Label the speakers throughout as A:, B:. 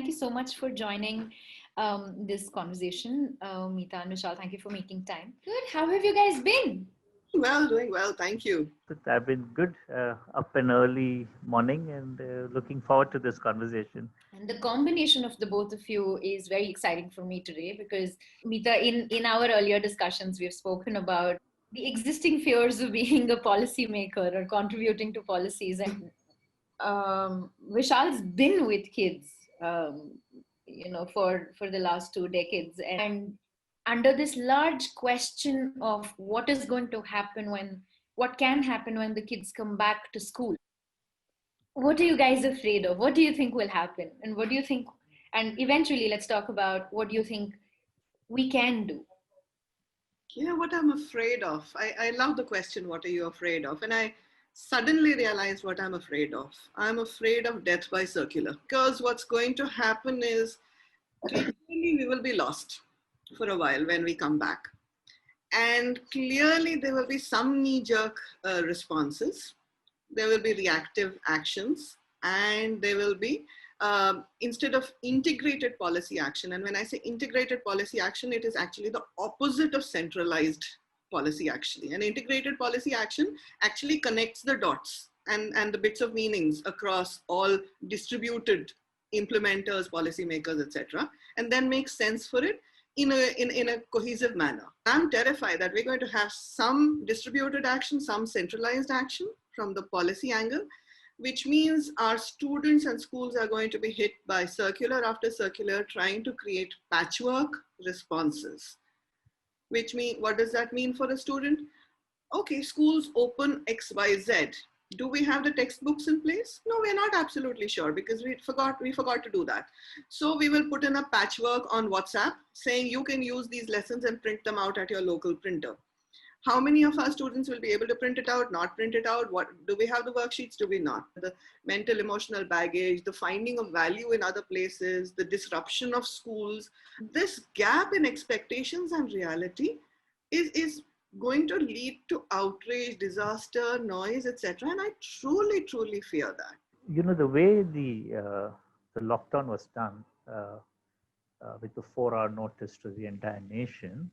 A: Thank you so much for joining this conversation. Meeta and Vishal, thank you for making time. Good. How have you guys been?
B: Doing well. Thank you.
C: I've been good, up an early morning and looking forward to this conversation.
A: And the combination of the both of you is very exciting for me today because, Meeta, in our earlier discussions, we've spoken about the existing fears of being a policymaker or contributing to policies. And Vishal's been with kids, for the last 2 decades. And under this large question of what is going to happen what can happen when the kids come back to school, what are you guys afraid of? What do you think will happen? And what do you think? And eventually, let's talk about what do you think we can do?
B: What I'm afraid of. I love the question, what are you afraid of? And I suddenly realized what I'm afraid of. I'm afraid of death by circular. Because what's going to happen is clearly we will be lost for a while when we come back. And clearly there will be some knee-jerk responses. There will be reactive actions, and there will be instead of integrated policy action. And when I say integrated policy action, it is actually the opposite of centralized policy action. And integrated policy action actually connects the dots and the bits of meanings across all distributed implementers, policymakers, etc., and then makes sense for it in a cohesive manner. I'm terrified that we're going to have some distributed action, some centralized action from the policy angle, which means our students and schools are going to be hit by circular after circular trying to create patchwork responses. Which means, what does that mean for a student? Okay, schools open XYZ. Do we have the textbooks in place? No, we're not absolutely sure because we forgot to do that. So we will put in a patchwork on WhatsApp saying you can use these lessons and print them out at your local printer. How many of our students will be able to print it out, not print it out? What do we have the worksheets? Do we not? The mental, emotional baggage, the finding of value in other places, the disruption of schools. This gap in expectations and reality is going to lead to outrage, disaster, noise, etc. And I truly, truly fear that.
C: You know, the way the lockdown was done with the 4-hour notice to the entire nation,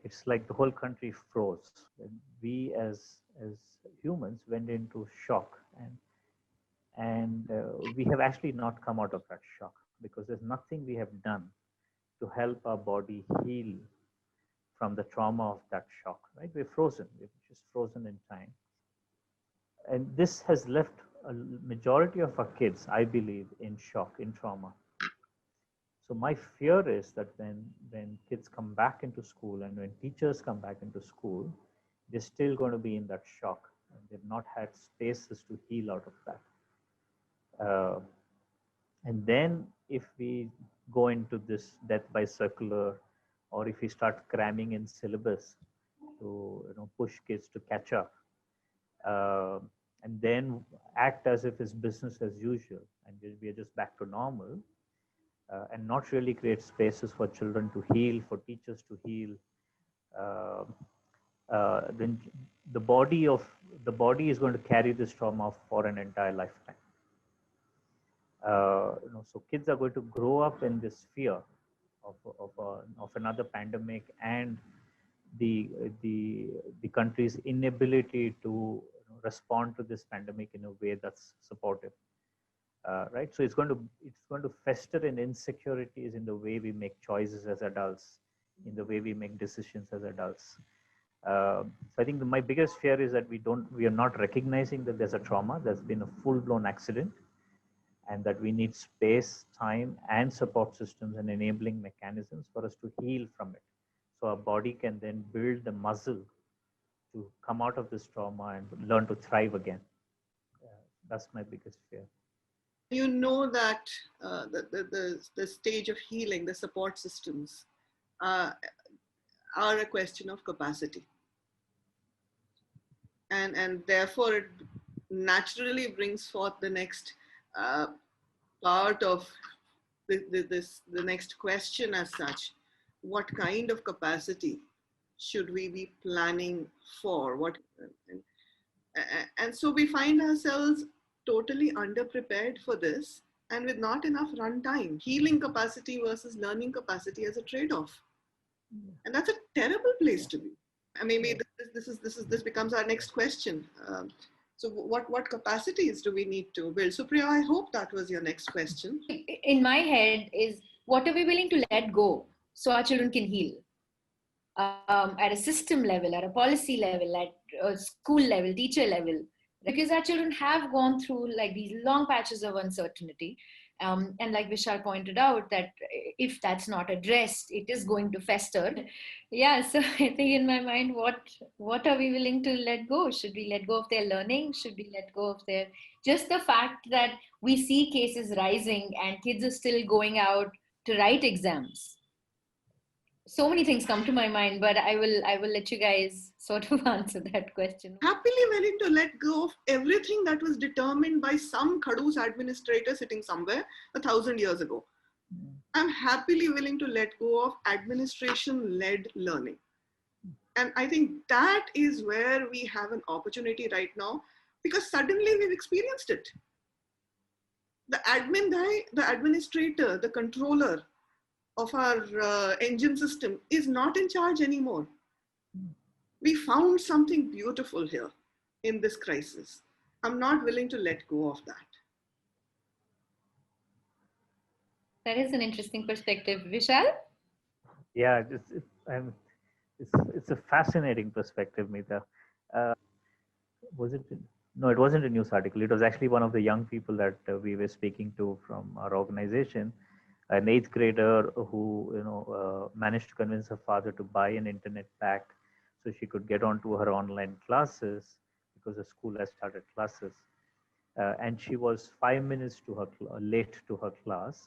C: it's like the whole country froze. And we as humans went into shock, and we have actually not come out of that shock because there's nothing we have done to help our body heal from the trauma of that shock, right? We're frozen, we're just frozen in time. And this has left a majority of our kids, I believe, in shock, in trauma. So my fear is that when kids come back into school and when teachers come back into school, they're still going to be in that shock. And they've not had spaces to heal out of that. And then if we go into this death by circular, or if we start cramming in syllabus to push kids to catch up, and then act as if it's business as usual and we are just back to normal, and not really create spaces for children to heal, for teachers to heal, then the body is going to carry this trauma for an entire lifetime. So kids are going to grow up in this fear of another pandemic and the country's inability to respond to this pandemic in a way that's supportive. Right, so it's going to fester in insecurities in the way we make choices as adults, in the way we make decisions as adults. So I think my biggest fear is that we are not recognizing that there's a trauma, there's been a full-blown accident, and that we need space, time, and support systems and enabling mechanisms for us to heal from it. So our body can then build the muscle to come out of this trauma and learn to thrive again. That's my biggest fear.
B: You know that the stage of healing, the support systems are a question of capacity. And therefore it naturally brings forth the next part of the next question as such. What kind of capacity should we be planning for? And so we find ourselves totally underprepared for this. and with not enough runtime. Healing capacity versus learning capacity as a trade-off. And that's a terrible place to be. And maybe this becomes our next question. So what capacities do we need to build? Supriya, I hope that was your next question.
A: In my head is, what are we willing to let go so our children can heal? At a system level, at a policy level, at a school level, teacher level, because our children have gone through like these long patches of uncertainty. And like Vishal pointed out, that if that's not addressed, it is going to fester. Yeah, so I think in my mind, what are we willing to let go? Should we let go of their learning? Should we let go of their, just the fact that we see cases rising and kids are still going out to write exams? So many things come to my mind, but I will let you guys sort of answer that question.
B: Happily willing to let go of everything that was determined by some Khadus administrator sitting somewhere 1,000 years ago. I'm happily willing to let go of administration-led learning. And I think that is where we have an opportunity right now, because suddenly we've experienced it. The admin guy, the administrator, the controller of our engine system is not in charge anymore. We found something beautiful here in this crisis. I'm not willing to let go of that.
A: That is an interesting perspective. Vishal?
C: Yeah, it's a fascinating perspective, Meeta. Was it? No, it wasn't a news article. It was actually one of the young people that we were speaking to from our organization, an eighth grader who managed to convince her father to buy an internet pack so she could get onto her online classes because the school has started classes. And she was 5 minutes to her late to her class,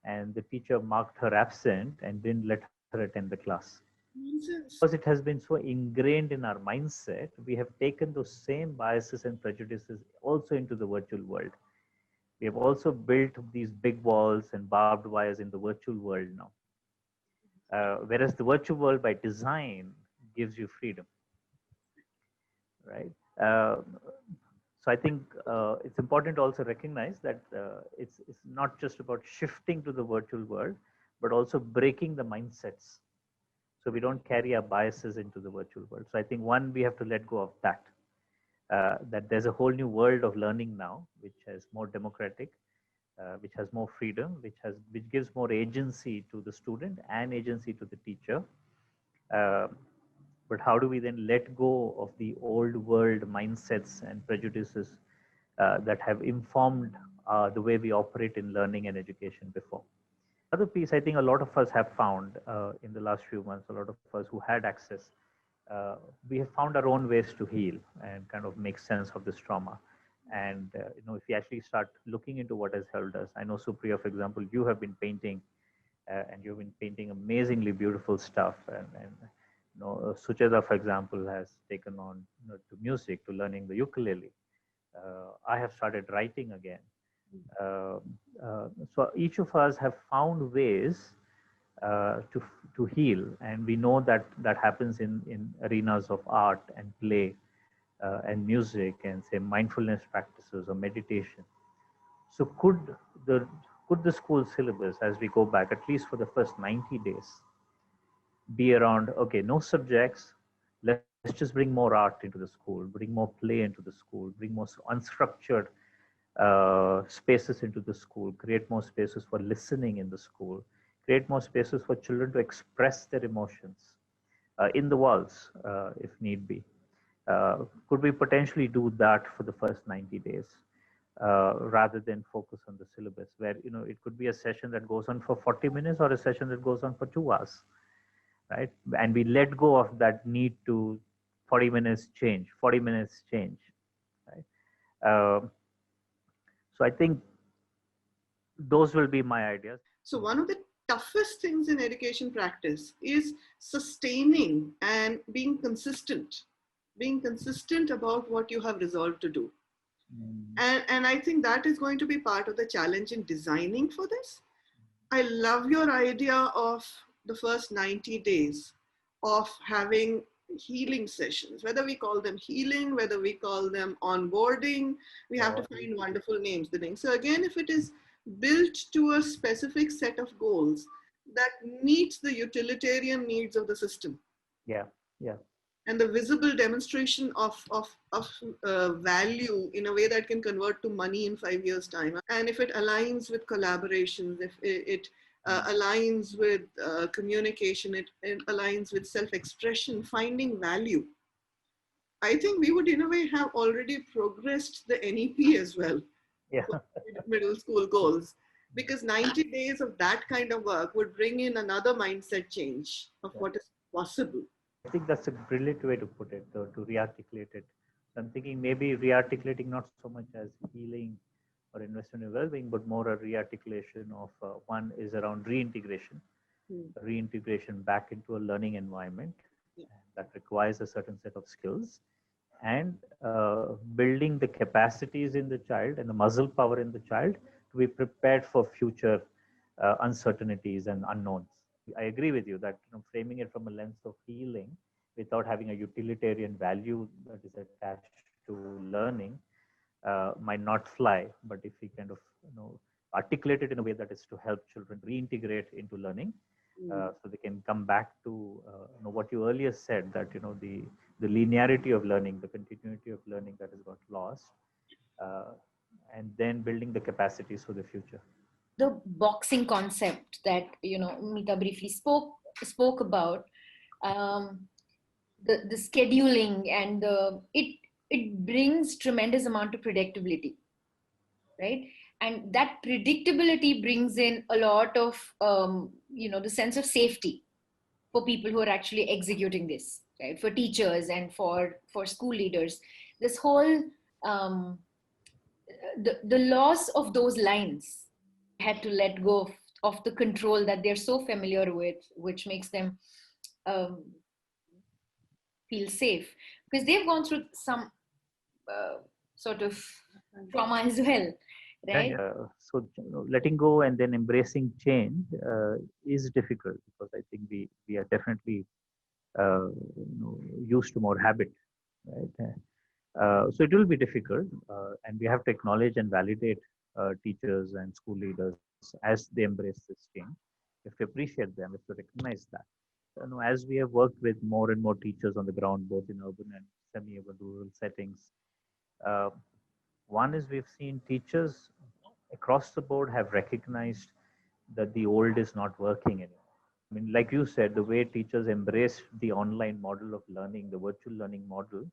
C: and the teacher marked her absent and didn't let her attend the class. Because it has been so ingrained in our mindset, we have taken those same biases and prejudices also into the virtual world. We have also built these big walls and barbed wires in the virtual world now. Whereas the virtual world by design gives you freedom, right? So I think it's important to also recognize that it's not just about shifting to the virtual world, but also breaking the mindsets. So we don't carry our biases into the virtual world. So I think one, we have to let go of that. That there's a whole new world of learning now, which is more democratic, which has more freedom, which gives more agency to the student and agency to the teacher. But how do we then let go of the old world mindsets and prejudices that have informed the way we operate in learning and education before? Other piece, I think a lot of us have found in the last few months, a lot of us who had access, we have found our own ways to heal and kind of make sense of this trauma. And if you actually start looking into what has helped us, I know Supriya, for example, you have been painting, and you've been painting amazingly beautiful stuff. And Sucheta, for example, has taken on to music, to learning the ukulele. I have started writing again. So each of us have found ways to heal, and we know that that happens in arenas of art and play and music and say mindfulness practices or meditation. So could the school syllabus, as we go back, at least for the first 90 days, be around, okay, no subjects, let's just bring more art into the school, bring more play into the school, bring more unstructured spaces into the school, create more spaces for listening in the school, create more spaces for children to express their emotions in the walls if need be. Could we potentially do that for the first 90 days rather than focus on the syllabus, where it could be a session that goes on for 40 minutes or a session that goes on for 2 hours, right? And we let go of that need to 40 minutes change, right? So I think those will be my ideas.
B: So one of the toughest things in education practice is sustaining and being consistent about what you have resolved to do. And I think that is going to be part of the challenge in designing for this. I love your idea of the first 90 days of having healing sessions, whether we call them healing, whether we call them onboarding, we have to find wonderful names. So again, if it is built to a specific set of goals that meets the utilitarian needs of the system.
C: Yeah, yeah.
B: And the visible demonstration of value in a way that can convert to money in 5 years' time. And if it aligns with collaborations, if it aligns with communication, it aligns with self-expression, finding value, I think we would, in a way, have already progressed the NEP as well,
C: Yeah.
B: middle school goals, because 90 days of that kind of work would bring in another mindset change of what is possible.
C: I think that's a brilliant way to put it, to re-articulate it. So I'm thinking maybe re-articulating not so much as healing or investment in well-being, but more a re-articulation of one is around reintegration, reintegration back into a learning environment that requires a certain set of skills, and building the capacities in the child and the muscle power in the child to be prepared for future uncertainties and unknowns. I agree with you that framing it from a lens of healing without having a utilitarian value that is attached to learning might not fly. But if we kind of articulate it in a way that is to help children reintegrate into learning, so they can come back to what you earlier said, that the linearity of learning, the continuity of learning that has got lost, uh, and then building the capacities for the future.
A: The boxing concept that Meeta briefly spoke about, um, the scheduling and it brings tremendous amount of predictability, right? And that predictability brings in a lot of the sense of safety for people who are actually executing this, right? For teachers and for school leaders, this whole the loss of those lines had to let go of the control that they're so familiar with, which makes them um, feel safe, because they've gone through some uh, sort of trauma as well,
C: Yeah,
A: right?
C: yeah. So letting go and then embracing change is difficult, because I think we are definitely used to more habit, right? So it will be difficult, and we have to acknowledge and validate teachers and school leaders as they embrace this change. We have to appreciate them. We have to recognize that. As we have worked with more and more teachers on the ground, both in urban and semi-urban rural settings, uh, one is we've seen teachers across the board have recognized that the old is not working anymore. I mean, like you said, the way teachers embrace the online model of learning, the virtual learning model,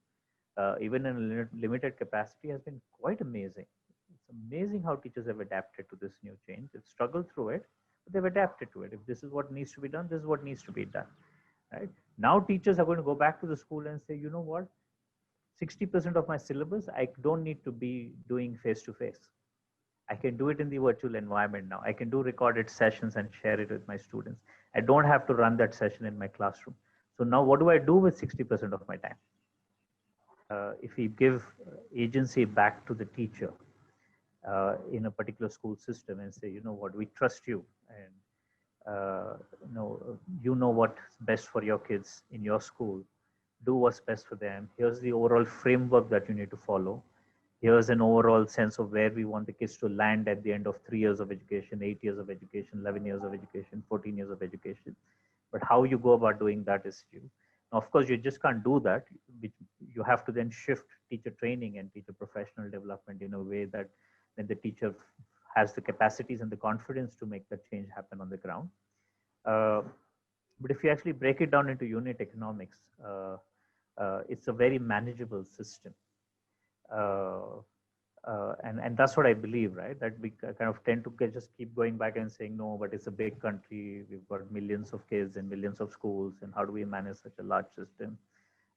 C: even in a limited capacity, has been quite amazing. It's amazing how teachers have adapted to this new change. They've struggled through it, but they've adapted to it. If this is what needs to be done, this is what needs to be done. Right now, teachers are going to go back to the school and say, you know what, 60% of my syllabus, I don't need to be doing face to face. I can do it in the virtual environment now. I can do recorded sessions and share it with my students. I don't have to run that session in my classroom. So now what do I do with 60% of my time? If we give agency back to the teacher in a particular school system and say, you know what, we trust you, and you know what's best for your kids in your school, do what's best for them. Here's the overall framework that you need to follow. Here's an overall sense of where we want the kids to land at the end of 3 years of education, 8 years of education, 11 years of education, 14 years of education. But how you go about doing that is you. Now, of course, you just can't do that. You have to then shift teacher training and teacher professional development in a way that then the teacher has the capacities and the confidence to make that change happen on the ground. Uh, but if you actually break it down into unit economics, it's a very manageable system. Uh, and that's what I believe, right? That we kind of tend to just keep going back and saying, no, but it's a big country. We've got millions of kids and millions of schools. And how do we manage such a large system?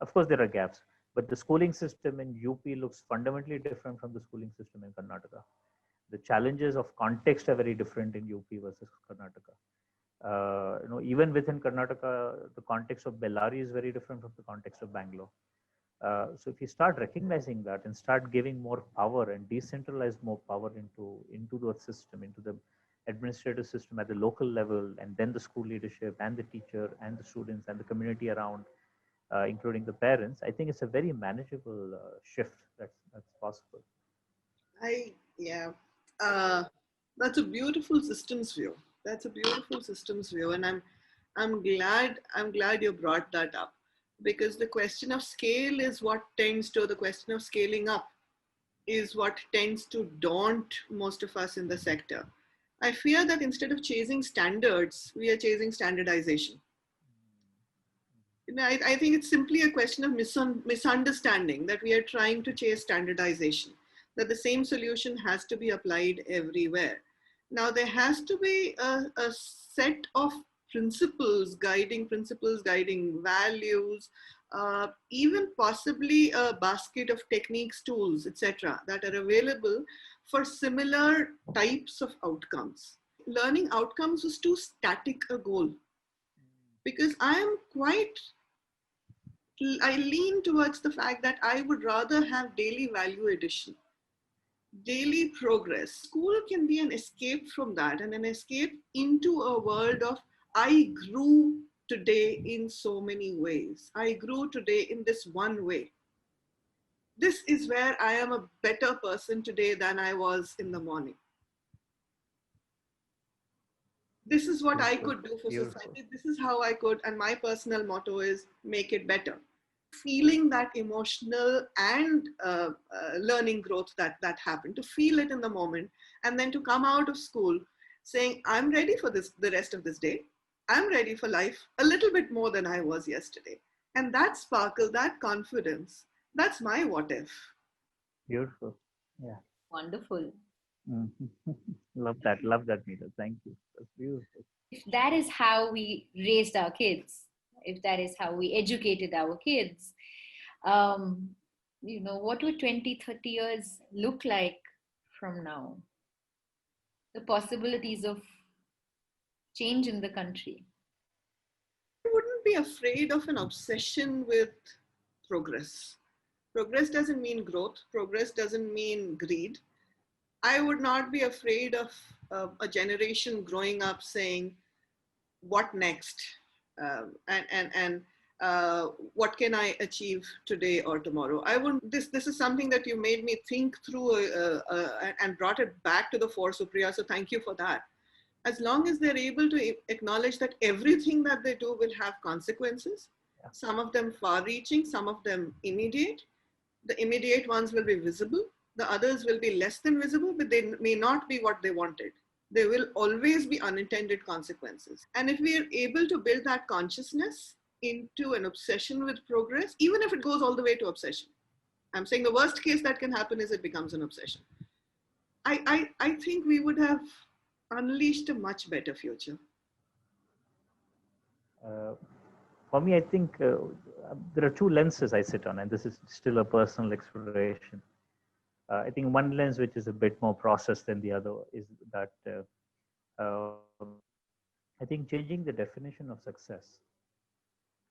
C: Of course, there are gaps. But the schooling system in UP looks fundamentally different from the schooling system in Karnataka. The challenges of context are very different in UP versus Karnataka. Even within Karnataka, the context of Bellary is very different from the context of Bangalore. So if you start recognizing that and start giving more power and decentralize more power into the system, into the administrative system at the local level, and then the school leadership and the teacher and the students and the community around, including the parents, I think it's a very manageable shift that's possible.
B: Yeah. Uh, That's a beautiful systems view. That's a beautiful systems view, and I'm glad you brought that up, because the question of scale is what tends to, the question of scaling up is what tends to daunt most of us in the sector. I fear that instead of chasing standards, we are chasing standardization. I think it's simply a question of misunderstanding that we are trying to chase standardization, that the same solution has to be applied everywhere. Now, there has to be a set of principles, guiding values, even possibly a basket of techniques, tools, etc., that are available for similar types of outcomes. Learning outcomes is too static a goal, because I lean towards the fact that I would rather have daily value addition, daily progress. School can be an escape from that, and an escape into a world of I grew today in so many ways. I grew today in this one way. This is where I am a better person today than I was in the morning. This is what I could do for society. This is how I could, and my personal motto is make it better. Feeling that emotional and learning growth that happened, to feel it in the moment, and then to come out of school saying, I'm ready for this, the rest of this day. I'm ready for life a little bit more than I was yesterday. And that sparkle, that confidence, that's my what if.
C: Beautiful. Yeah.
A: Wonderful.
C: Love that, Meeta. Thank you. That's beautiful.
A: If that is how we raised our kids, if that is how we educated our kids, um, what would 20, 30 years look like from now? The possibilities of change in the country.
B: I wouldn't be afraid of an obsession with progress. Progress doesn't mean growth. Progress doesn't mean greed. I would not be afraid of a generation growing up saying, what next? And what can I achieve today or tomorrow? I wouldn't. This is something that you made me think through and brought it back to the fore, Supriya. So thank you for that. As long as they're able to acknowledge that everything that they do will have consequences, some of them far-reaching, some of them immediate. The immediate ones will be visible. The others will be less than visible, but they may not be what they wanted. There will always be unintended consequences. And if we are able to build that consciousness into an obsession with progress, even if it goes all the way to obsession, I'm saying the worst case that can happen is it becomes an obsession. I think we would have unleashed a much better future.
C: For me, I think there are two lenses I sit on, and this is still a personal exploration. I think one lens, which is a bit more processed than the other, is that I think changing the definition of success.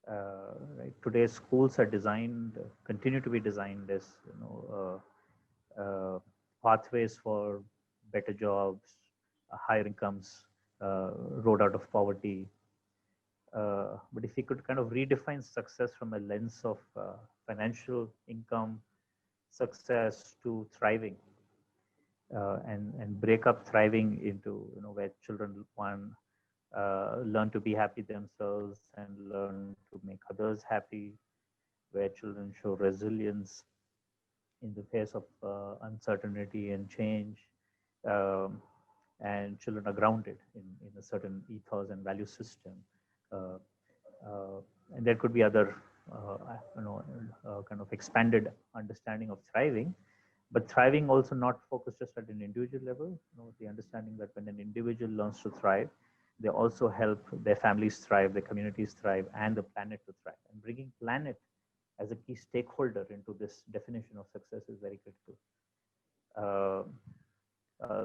C: Right, today's schools are designed, continue to be designed as pathways for better jobs, higher incomes, road out of poverty. But if we could kind of redefine success from a lens of financial income, success to thriving, and break up thriving into where children learn to be happy themselves and learn to make others happy, where children show resilience in the face of uncertainty and change, and children are grounded in a certain ethos and value system. Uh, and there could be other, kind of expanded understanding of thriving, but thriving also not focused just at an individual level. The understanding that when an individual learns to thrive, they also help their families thrive, their communities thrive, and the planet to thrive. And bringing planet as a key stakeholder into this definition of success is very critical.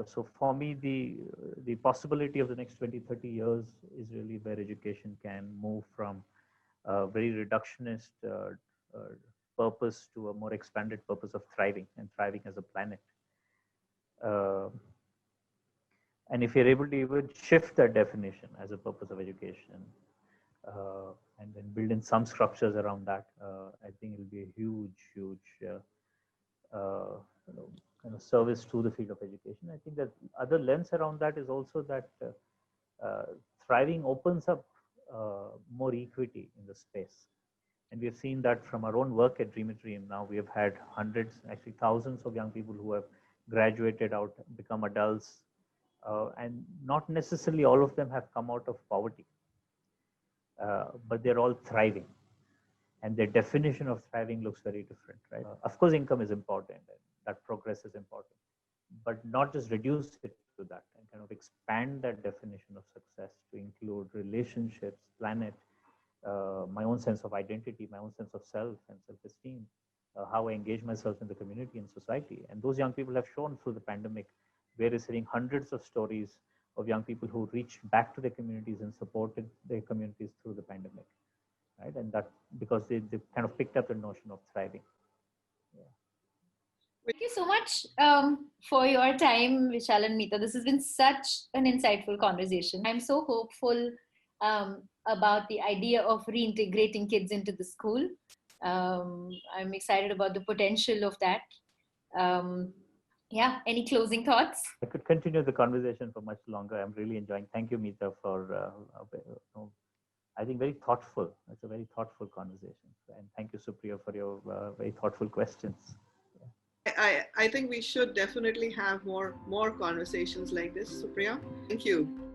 C: So for me, the possibility of the next 20, 30 years is really where education can move from a very reductionist purpose to a more expanded purpose of thriving, and thriving as a planet. And if you're able to even shift that definition as a purpose of education, and then build in some structures around that, I think it'll be a huge service to the field of education. I think that other lens around that is also that thriving opens up more equity in the space. And we have seen that from our own work at Dream a Dream. Now we have had hundreds, actually thousands of young people who have graduated out, become adults, and not necessarily all of them have come out of poverty, but they're all thriving. And their definition of thriving looks very different, right? Of course, income is important, and that progress is important, but not just reduce it to that and kind of expand that definition of success to include relationships, planet, my own sense of identity, my own sense of self and self-esteem, how I engage myself in the community and society. And those young people have shown through the pandemic, we're seeing hundreds of stories of young people who reached back to their communities and supported their communities through the pandemic, right? And that because they kind of picked up the notion of thriving. Yeah.
A: Thank you so much for your time, Vishal and Meeta. This has been such an insightful conversation. I'm so hopeful about the idea of reintegrating kids into the school. I'm excited about the potential of that. Yeah, any closing thoughts?
C: I could continue the conversation for much longer. I'm really enjoying. Thank you, Meeta, for I think very thoughtful. It's a very thoughtful conversation. And thank you, Supriya, for your very thoughtful questions.
B: I think we should definitely have more conversations like this, Supriya. Thank you.